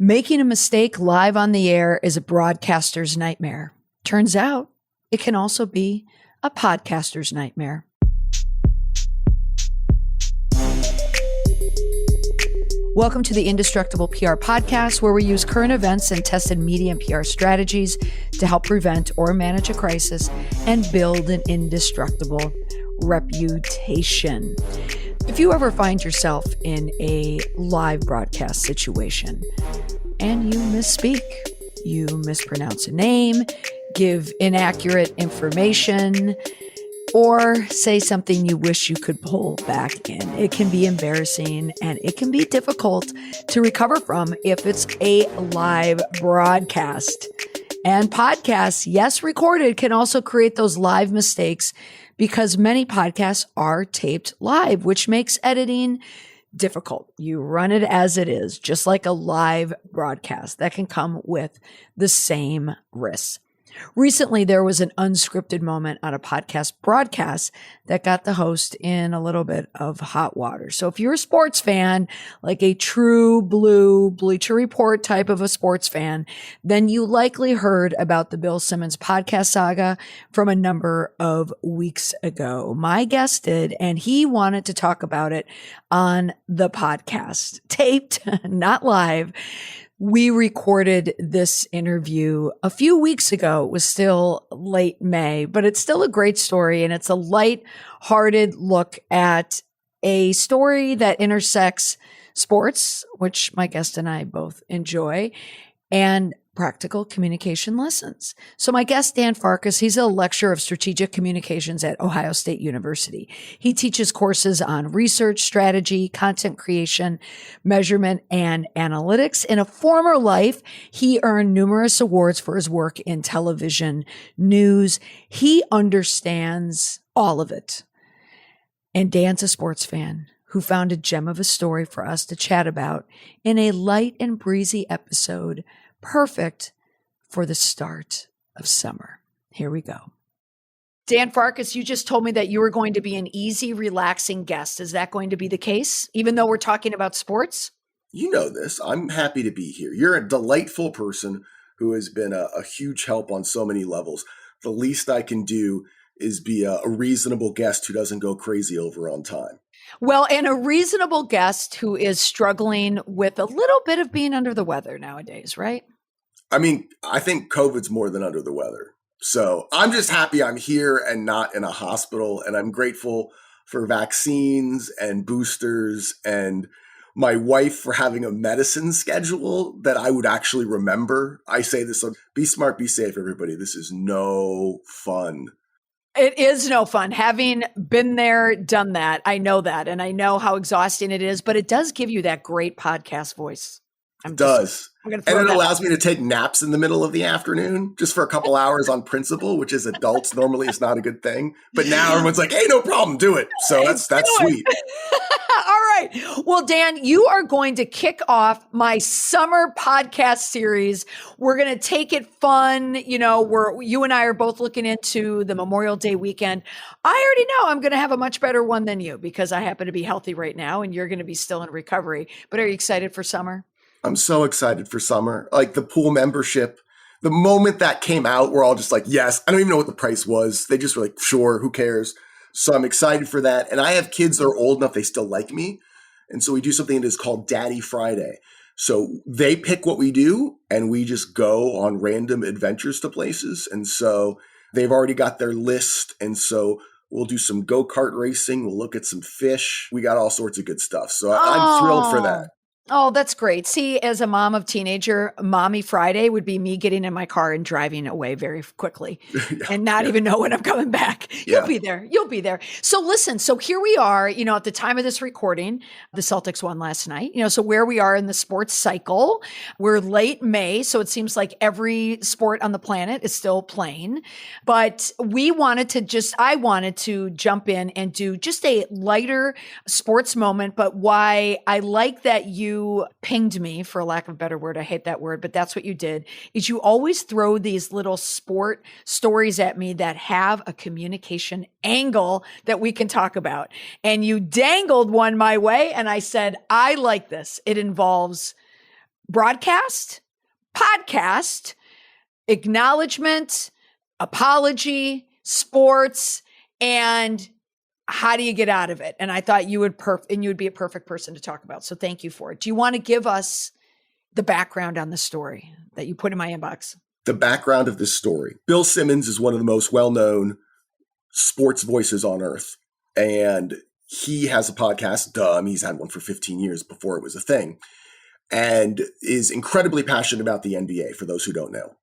Making a mistake live on the air is a broadcaster's nightmare. Turns out it can also be a podcaster's nightmare. Welcome to the Indestructible PR Podcast, where we use current events and tested media and PR strategies to help prevent or manage a crisis and build an indestructible reputation. If you ever find yourself in a live broadcast situation and you misspeak, you mispronounce a name, give inaccurate information, or say something you wish you could pull back in, it can be embarrassing and it can be difficult to recover from if it's a live broadcast. And podcasts, yes, recorded, can also create those live mistakes because many podcasts are taped live, which makes editing difficult. You run it as it is, just like a live broadcast. That can come with the same risks. Recently, there was an unscripted moment on a podcast broadcast that got the host in a little bit of hot water. So if you're a sports fan, like a true blue Bleacher Report type of a sports fan, then you likely heard about the Bill Simmons podcast saga from a number of weeks ago. My guest did, and he wanted to talk about it on the podcast, taped, not live. We recorded this interview a few weeks ago. It was still late May, but it's still a great story. And it's a light-hearted look at a story that intersects sports, which my guest and I both enjoy, and practical communication lessons. So my guest, Dan Farkas, he's a lecturer of strategic communications at Ohio State University. He teaches courses on research, strategy, content creation, measurement, and analytics. In a former life, he earned numerous awards for his work in television news. He understands all of it. And Dan's a sports fan who found a gem of a story for us to chat about in a light and breezy episode, perfect for the start of summer. Here we go. Dan Farkas, you just told me that you were going to be an easy, relaxing guest. Is that going to be the case, even though we're talking about sports? You know this. I'm happy to be here. You're a delightful person who has been a huge help on so many levels. The least I can do is be a reasonable guest who doesn't go crazy over on time. Well, and a reasonable guest who is struggling with a little bit of being under the weather nowadays, right? I mean, I think COVID's more than under the weather. So I'm just happy I'm here and not in a hospital. And I'm grateful for vaccines and boosters and my wife for having a medicine schedule that I would actually remember. I say this, be smart, be safe, everybody. This is no fun. It is no fun. Having been there, done that, I know that. And I know how exhausting it is, but it does give you that great podcast voice. It does. And it allows me to take naps in the middle of the afternoon just for a couple hours on principle, which as adults normally is not a good thing. But now everyone's like, hey, no problem, do it. So that's sweet. All right. Well, Dan, you are going to kick off my summer podcast series. We're going to take it fun. You know, you and I are both looking into the Memorial Day weekend. I already know I'm going to have a much better one than you because I happen to be healthy right now and you're going to be still in recovery. But are you excited for summer? I'm so excited for summer. Like the pool membership, the moment that came out, we're all just like, yes. I don't even know what the price was. They just were like, sure, who cares? So I'm excited for that. And I have kids that are old enough, they still like me. And so we do something that is called Daddy Friday. So they pick what we do and we just go on random adventures to places. And so they've already got their list. And so we'll do some go-kart racing. We'll look at some fish. We got all sorts of good stuff. So I'm thrilled for that. Oh, that's great. See, as a mom of teenager, Mommy Friday would be me getting in my car and driving away very quickly and not even know when I'm coming back. You'll be there. You'll be there. So listen, so here we are, at the time of this recording, the Celtics won last night, so where we are in the sports cycle, we're late May. So it seems like every sport on the planet is still playing, but I wanted to jump in and do just a lighter sports moment. But why I like that you pinged me, for lack of a better word, I hate that word, but that's what you did, is you always throw these little sport stories at me that have a communication angle that we can talk about. And you dangled one my way, and I said, I like this. It involves broadcast, podcast, acknowledgement, apology, sports, and how do you get out of it? And I thought you would be a perfect person to talk about. So thank you for it. Do you want to give us the background on the story that you put in my inbox? The background of this story. Bill Simmons is one of the most well-known sports voices on earth. And he has a podcast, he's had one for 15 years before it was a thing, and is incredibly passionate about the NBA, for those who don't know.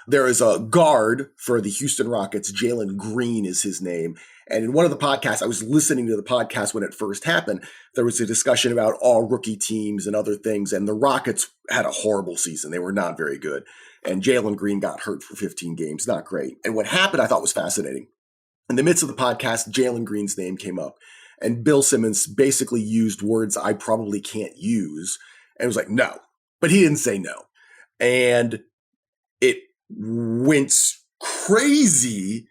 There is a guard for the Houston Rockets, Jalen Green is his name. And in one of the podcasts, I was listening to the podcast when it first happened, there was a discussion about all rookie teams and other things. And the Rockets had a horrible season. They were not very good. And Jalen Green got hurt for 15 games. Not great. And what happened, I thought was fascinating. In the midst of the podcast, Jalen Green's name came up. And Bill Simmons basically used words I probably can't use. And it was like, no. But he didn't say no. And it went crazy.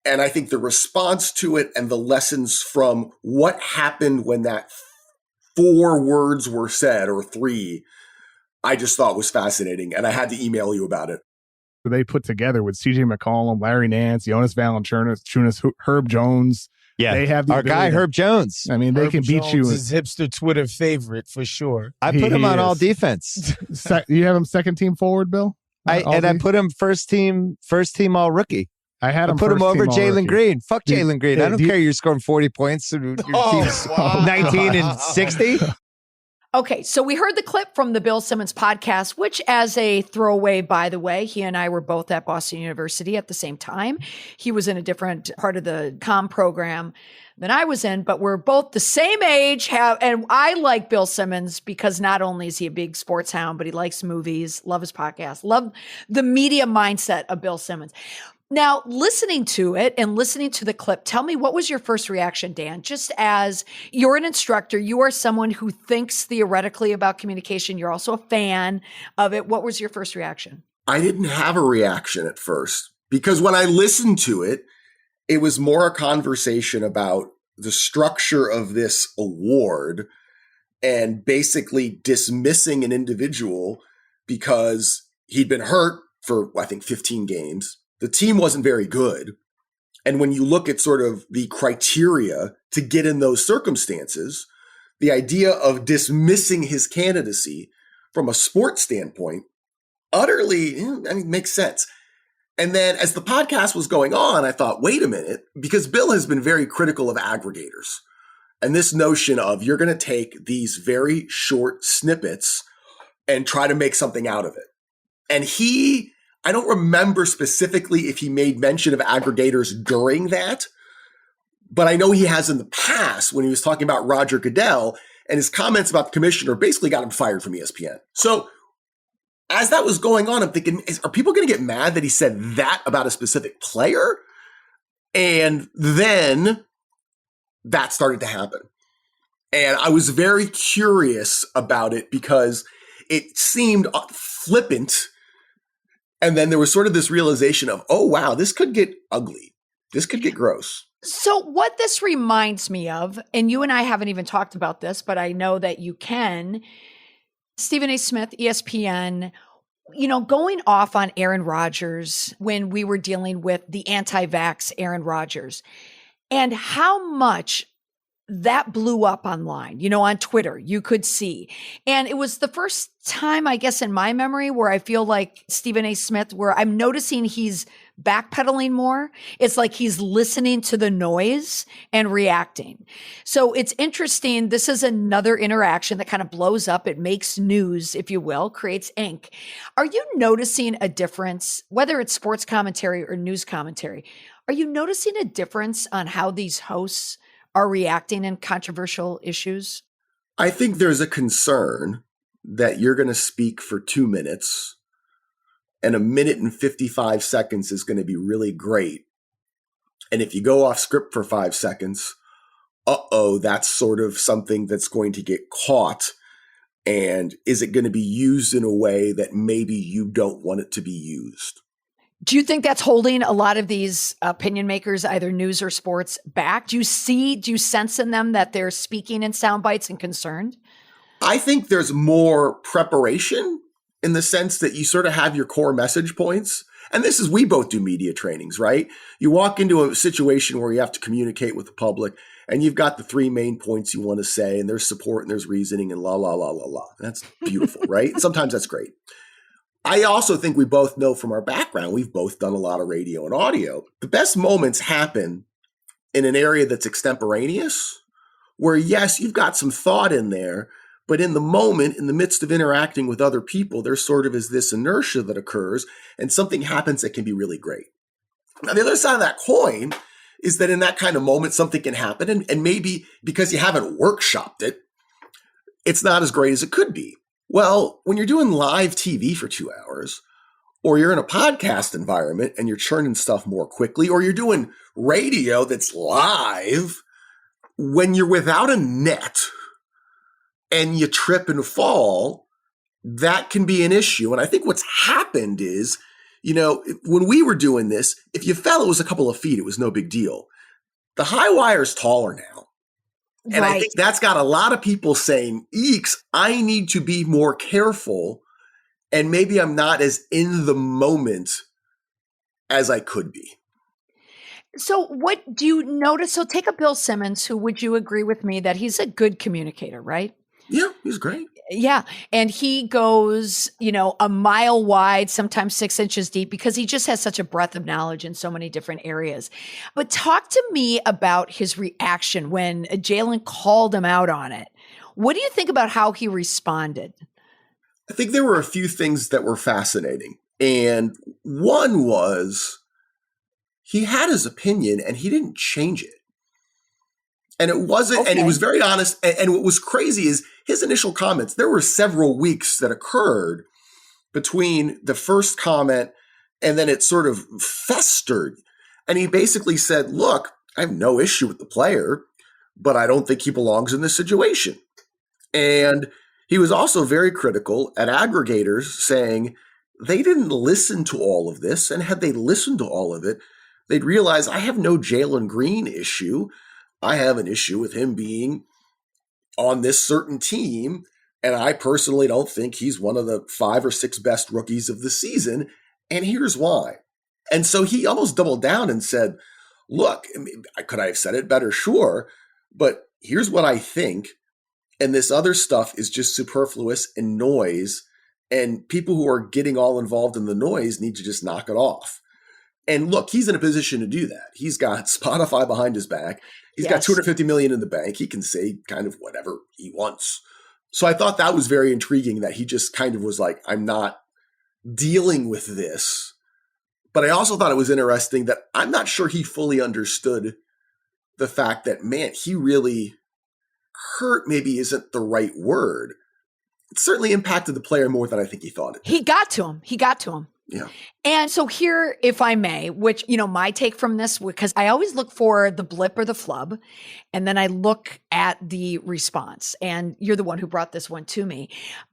And I think the response to it and the lessons from what happened when that 4 words were said, or 3, I just thought was fascinating. And I had to email you about it. They put together with CJ McCollum, Larry Nance, Jonas Valanciunas, Herb Jones. Yeah, they have our guy Herb Jones. I mean, they can beat Jones you. Is hipster Twitter favorite for sure. I put him on all defense. You have him second team forward, Bill? I put him first team all rookie. I put him over Jalen Green. Fuck Jalen Green. I don't care. You're scoring 40 points. Your team's 19 and 60. Okay, so we heard the clip from the Bill Simmons podcast, which, as a throwaway, by the way, he and I were both at Boston University at the same time. He was in a different part of the comm program than I was in, but we're both the same age. And I like Bill Simmons because not only is he a big sports hound, but he likes movies, love his podcast, love the media mindset of Bill Simmons. Now, listening to it and listening to the clip, tell me, what was your first reaction, Dan? Just as you're an instructor, you are someone who thinks theoretically about communication. You're also a fan of it. What was your first reaction? I didn't have a reaction at first because when I listened to it, it was more a conversation about the structure of this award and basically dismissing an individual because he'd been hurt for, I think, 15 games. The team wasn't very good. And when you look at sort of the criteria to get in those circumstances, the idea of dismissing his candidacy from a sports standpoint utterly, makes sense. And then as the podcast was going on, I thought, wait a minute, because Bill has been very critical of aggregators. And this notion of you're going to take these very short snippets and try to make something out of it. And I don't remember specifically if he made mention of aggregators during that, but I know he has in the past when he was talking about Roger Goodell, and his comments about the commissioner basically got him fired from ESPN. So as that was going on, I'm thinking, are people going to get mad that he said that about a specific player? And then that started to happen. And I was very curious about it because it seemed flippant. And then there was sort of this realization of, oh, wow, this could get ugly. This could get gross. So what this reminds me of, and you and I haven't even talked about this, but I know that you can, Stephen A. Smith, ESPN, going off on Aaron Rodgers when we were dealing with the anti-vax Aaron Rodgers and how much that blew up online, on Twitter, you could see. And it was the first time, I guess, in my memory where I feel like Stephen A. Smith, where I'm noticing he's backpedaling more. It's like he's listening to the noise and reacting. So it's interesting. This is another interaction that kind of blows up. It makes news, if you will, creates ink. Are you noticing a difference, whether it's sports commentary or news commentary? Are you noticing a difference on how these hosts are reacting in controversial issues? I think there's a concern that you're going to speak for 2 minutes and 1 minute and 55 seconds is going to be really great. And if you go off script for 5 seconds, that's sort of something that's going to get caught. And is it going to be used in a way that maybe you don't want it to be used? Do you think that's holding a lot of these opinion makers, either news or sports, back? Do you sense in them that they're speaking in sound bites and concerned? I think there's more preparation in the sense that you sort of have your core message points. And this is, we both do media trainings, right? You walk into a situation where you have to communicate with the public and you've got the three main points you want to say, and there's support and there's reasoning and la, la, la, la, la. That's beautiful, right? Sometimes that's great. I also think we both know from our background, we've both done a lot of radio and audio. The best moments happen in an area that's extemporaneous, where yes, you've got some thought in there, but in the moment, in the midst of interacting with other people, there sort of is this inertia that occurs and something happens that can be really great. Now, the other side of that coin is that in that kind of moment, something can happen. And maybe because you haven't workshopped it, it's not as great as it could be. Well, when you're doing live TV for 2 hours, or you're in a podcast environment and you're churning stuff more quickly, or you're doing radio that's live, when you're without a net and you trip and fall, that can be an issue. And I think what's happened is, when we were doing this, if you fell, it was a couple of feet. It was no big deal. The high wire's taller now. And I think that's got a lot of people saying, eeks, I need to be more careful. And maybe I'm not as in the moment as I could be. So what do you notice? So take a Bill Simmons, who, would you agree with me that he's a good communicator, right? Yeah, he's great. Yeah. And he goes, a mile wide, sometimes 6 inches deep, because he just has such a breadth of knowledge in so many different areas. But talk to me about his reaction when Jalen called him out on it. What do you think about how he responded? I think there were a few things that were fascinating. And one was he had his opinion and he didn't change it. And it wasn't, and he was very honest. And what was crazy is his initial comments. There were several weeks that occurred between the first comment and then it sort of festered. And he basically said, look, I have no issue with the player, but I don't think he belongs in this situation. And he was also very critical at aggregators, saying they didn't listen to all of this. And had they listened to all of it, they'd realize I have no Jalen Green issue. I have an issue with him being on this certain team, and I personally don't think he's one of the 5 or 6 best rookies of the season, and here's why. And so he almost doubled down and said, look, could I have said it better? Sure, but here's what I think, and this other stuff is just superfluous and noise, and people who are getting all involved in the noise need to just knock it off. And look, he's in a position to do that. He's got Spotify behind his back. He's got $250 million in the bank. He can say kind of whatever he wants. So I thought that was very intriguing that he just kind of was like, I'm not dealing with this. But I also thought it was interesting that I'm not sure he fully understood the fact that, man, he really hurt maybe isn't the right word. It certainly impacted the player more than I think he thought it did. He got to him. Yeah. And so here, if I may, which, my take from this, because I always look for the blip or the flub, and then I look at the response. And you're the one who brought this one to me.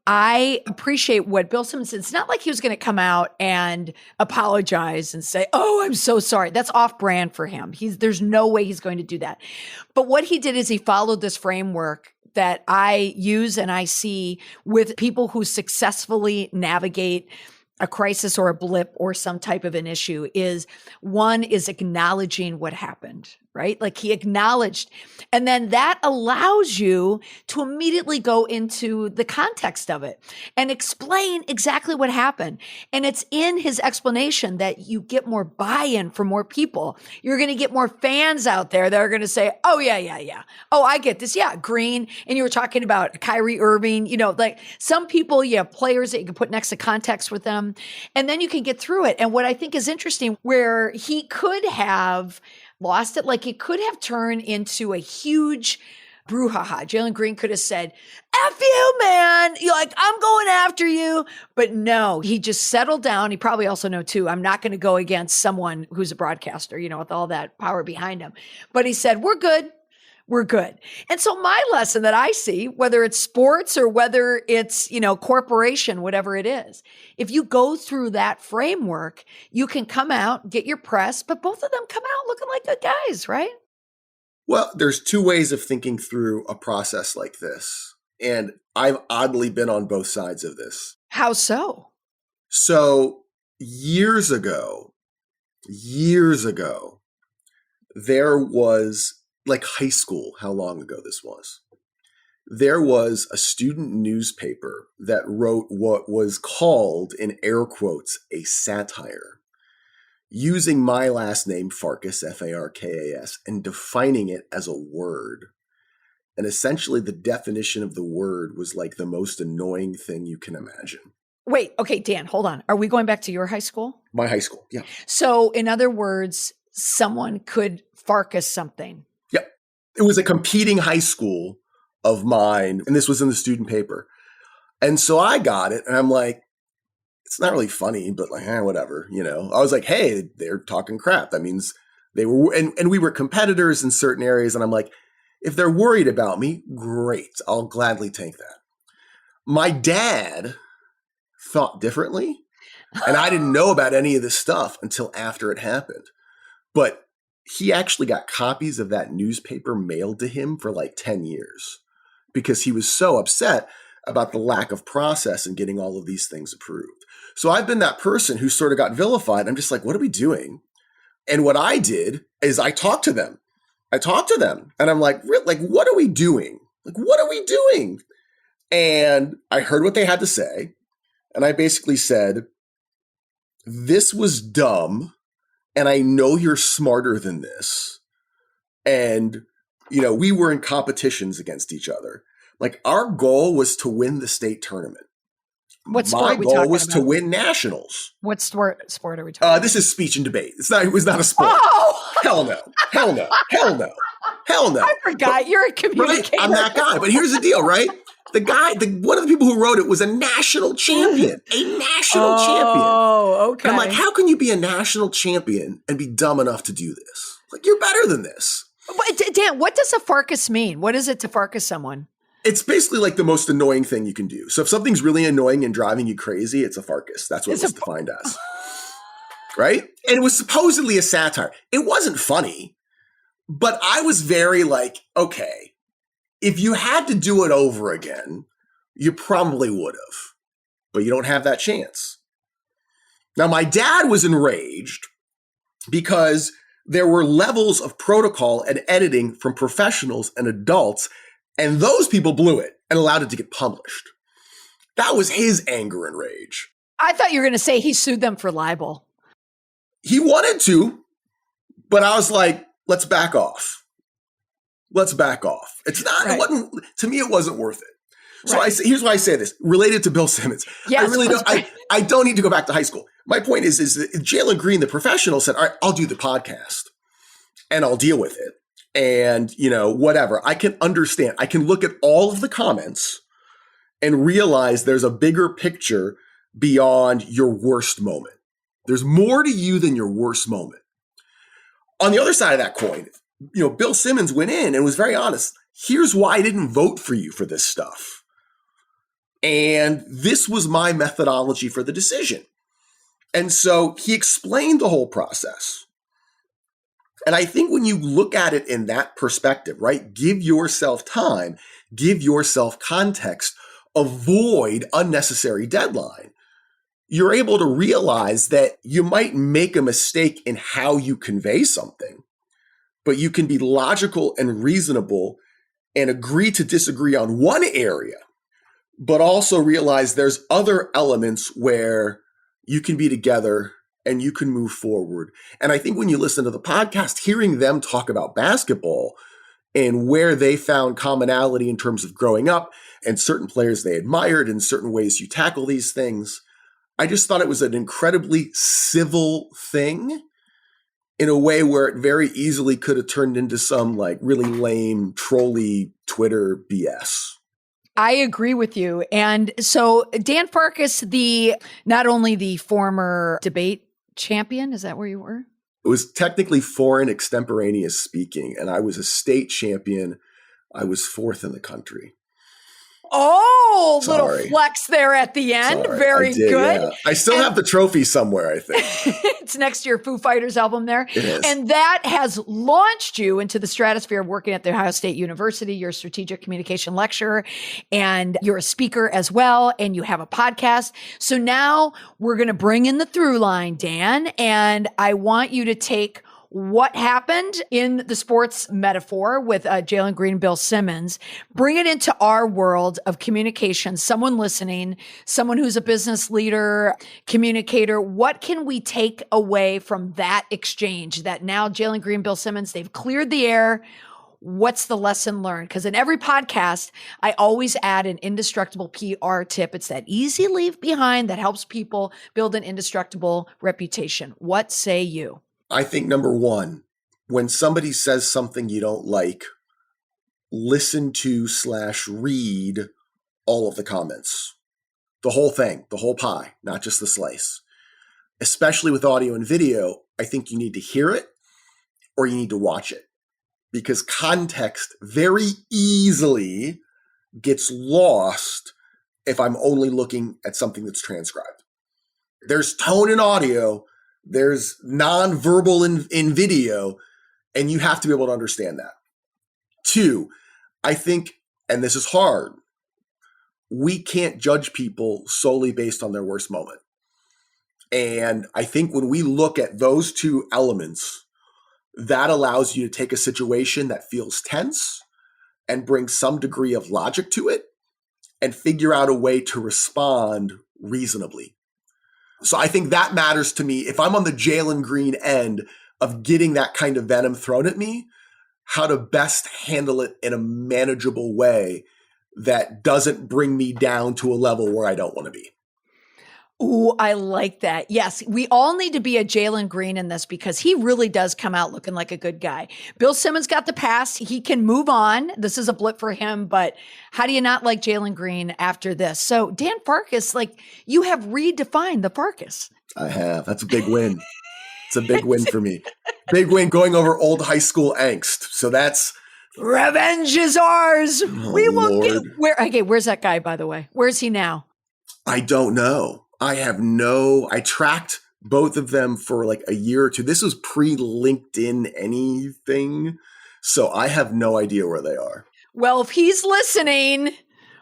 I appreciate what Bill Simmons said. It's not like he was going to come out and apologize and say, oh, I'm so sorry. That's off brand for him. There's no way he's going to do that. But what he did is he followed this framework that I use and I see with people who successfully navigate a crisis or a blip or some type of an issue. Is one is acknowledging what happened, right? Like he acknowledged, and then that allows you to immediately go into the context of it and explain exactly what happened. And it's in his explanation that you get more buy-in from more people. You're going to get more fans out there that are going to say, oh yeah. Oh, I get this. Yeah. Green. And you were talking about Kyrie Irving, like some people, you have players that you can put next to context with them. And then you can get through it. And what I think is interesting, where he could have lost it, like it could have turned into a huge brouhaha. Jalen Green could have said, F you, man. You're like, I'm going after you. But no, he just settled down. He probably also know too, I'm not going to go against someone who's a broadcaster, with all that power behind him. But he said, we're good. We're good. And so my lesson that I see, whether it's sports or whether it's, corporation, whatever it is, if you go through that framework, you can come out, get your press, but both of them come out looking like good guys, right? Well, there's 2 ways of thinking through a process like this. And I've oddly been on both sides of this. How so? So years ago, there was like high school, how long ago this was. There was a student newspaper that wrote what was called, in air quotes, a satire, using my last name, Farkas, Farkas, and defining it as a word. And essentially the definition of the word was like the most annoying thing you can imagine. Wait, okay, Dan, hold on. Are we going back to your high school? My high school, yeah. So in other words, someone could Farkas something. Yep. It was a competing high school of mine, and this was in the student paper. And so I got it, and I'm like, it's not really funny, but like, whatever, you know. I was like, hey, they're talking crap. That means they were, and we were competitors in certain areas, and I'm like, if they're worried about me, great. I'll gladly take that. My dad thought differently, and I didn't know about any of this stuff until after it happened. But he actually got copies of that newspaper mailed to him for like 10 years because he was so upset about the lack of process in getting all of these things approved. So I've been that person who sort of got vilified. I'm just like, what are we doing? And what I did is I talked to them. And I'm like, what are we doing? Like, what are we doing? And I heard what they had to say. And I basically said, this was dumb. And I know you're smarter than this. And, you know, we were in competitions against each other. Like, our goal was to win the state tournament. What sport My are we goal talking was about? to win nationals. What sport are we talking about? This is speech and debate. It was not a sport. Oh! Hell no. I forgot. You're a communicator. Right? I'm that guy. But here's the deal, right? One of the people who wrote it was a national champion. Oh, okay. And I'm like, how can you be a national champion and be dumb enough to do this? Like, you're better than this. Dan, what does a Farkas mean? What is it to Farkas someone? It's basically like the most annoying thing you can do. So if something's really annoying and driving you crazy, it's a Farkas. That's what it was defined as. Right? And it was supposedly a satire. It wasn't funny, but I was very like, okay, if you had to do it over again, you probably would have, but you don't have that chance. Now, my dad was enraged because there were levels of protocol and editing from professionals and adults, and those people blew it and allowed it to get published. That was his anger and rage. I thought you were going to say he sued them for libel. He wanted to, but I was like, let's back off. It's not, right. It wasn't, to me, it wasn't worth it. So right. Here's why I say this, related to Bill Simmons. Yes, I don't need to go back to high school. My point is that Jalen Green, the professional, said, all right, I'll do the podcast and I'll deal with it. And, you know, whatever. I can understand. I can look at all of the comments and realize there's a bigger picture beyond your worst moment. There's more to you than your worst moment. On the other side of that coin, you know, Bill Simmons went in and was very honest. Here's why I didn't vote for you for this stuff. And this was my methodology for the decision. And so he explained the whole process. And I think when you look at it in that perspective, right, give yourself time, give yourself context, avoid unnecessary deadline, you're able to realize that you might make a mistake in how you convey something, but you can be logical and reasonable and agree to disagree on one area, but also realize there's other elements where you can be together and you can move forward. And I think when you listen to the podcast, hearing them talk about basketball and where they found commonality in terms of growing up and certain players they admired and certain ways you tackle these things, I just thought it was an incredibly civil thing in a way where it very easily could have turned into some like really lame, trolly Twitter BS. I agree with you. And so Dan Farkas, not only the former debate champion, is that where you were? It was technically foreign extemporaneous speaking, and I was a state champion. I was fourth in the country. Oh, little Sorry. flex there at the end. Sorry, Very I did, good. yeah. I still have the trophy somewhere, I think. It's next to your Foo Fighters album there. It is. And that has launched you into the stratosphere of working at the Ohio State University. You're a strategic communication lecturer and you're a speaker as well. And you have a podcast. So now we're going to bring in the through line, Dan. And I want you to take what happened in the sports metaphor with Jalen Green, Bill Simmons, bring it into our world of communication, someone listening, someone who's a business leader, communicator. What can we take away from that exchange that now Jalen Green, Bill Simmons, they've cleared the air? What's the lesson learned? Because in every podcast, I always add an indestructible PR tip. It's that easy leave behind that helps people build an indestructible reputation. What say you? I think number one, when somebody says something you don't like, listen to / read all of the comments. The whole thing, the whole pie, not just the slice. Especially with audio and video, I think you need to hear it or you need to watch it. Because context very easily gets lost if I'm only looking at something that's transcribed. There's tone in audio, there's nonverbal in video, and you have to be able to understand that. 2, I think, and this is hard, we can't judge people solely based on their worst moment. And I think when we look at those 2 elements, that allows you to take a situation that feels tense and bring some degree of logic to it and figure out a way to respond reasonably. So I think that matters to me. If I'm on the Jalen Green end of getting that kind of venom thrown at me, how to best handle it in a manageable way that doesn't bring me down to a level where I don't want to be. Ooh, I like that. Yes, we all need to be a Jalen Green in this because he really does come out looking like a good guy. Bill Simmons got the pass. He can move on. This is a blip for him, but how do you not like Jalen Green after this? So Dan Farkas, like you have redefined the Farkas. I have. That's a big win. It's a big win for me. Big win going over old high school angst. So that's... Revenge is ours. Oh, We will Lord. get... Okay, where's that guy, by the way? Where's he now? I don't know. I tracked both of them for like a year or 2. This was pre-LinkedIn anything. So I have no idea where they are. Well, if he's listening,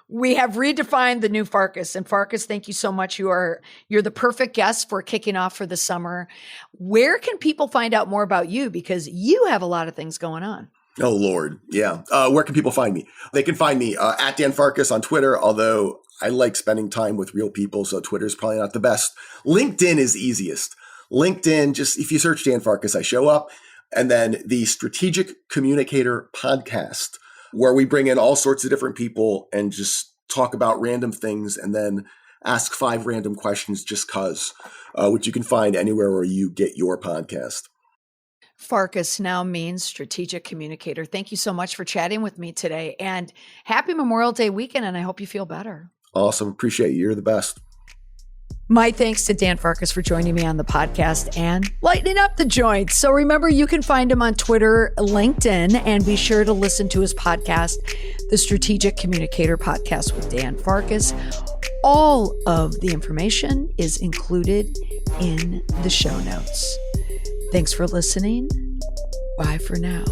we have redefined the new Farkas. And Farkas, thank you so much. You're the perfect guest for kicking off for the summer. Where can people find out more about you? Because you have a lot of things going on. Oh, Lord. Yeah. Where can people find me? They can find me at Dan Farkas on Twitter, although I like spending time with real people, so Twitter is probably not the best. LinkedIn is easiest. LinkedIn, just if you search Dan Farkas, I show up. And then the Strategic Communicator podcast, where we bring in all sorts of different people and just talk about random things and then ask 5 random questions just cause, which you can find anywhere where you get your podcast. Farkas now means strategic communicator. Thank you so much for chatting with me today and happy Memorial Day weekend. And I hope you feel better. Awesome. Appreciate you. You're the best. My thanks to Dan Farkas for joining me on the podcast and lightening up the joints. So remember, you can find him on Twitter, LinkedIn, and be sure to listen to his podcast, the Strategic Communicator Podcast with Dan Farkas. All of the information is included in the show notes. Thanks for listening. Bye for now.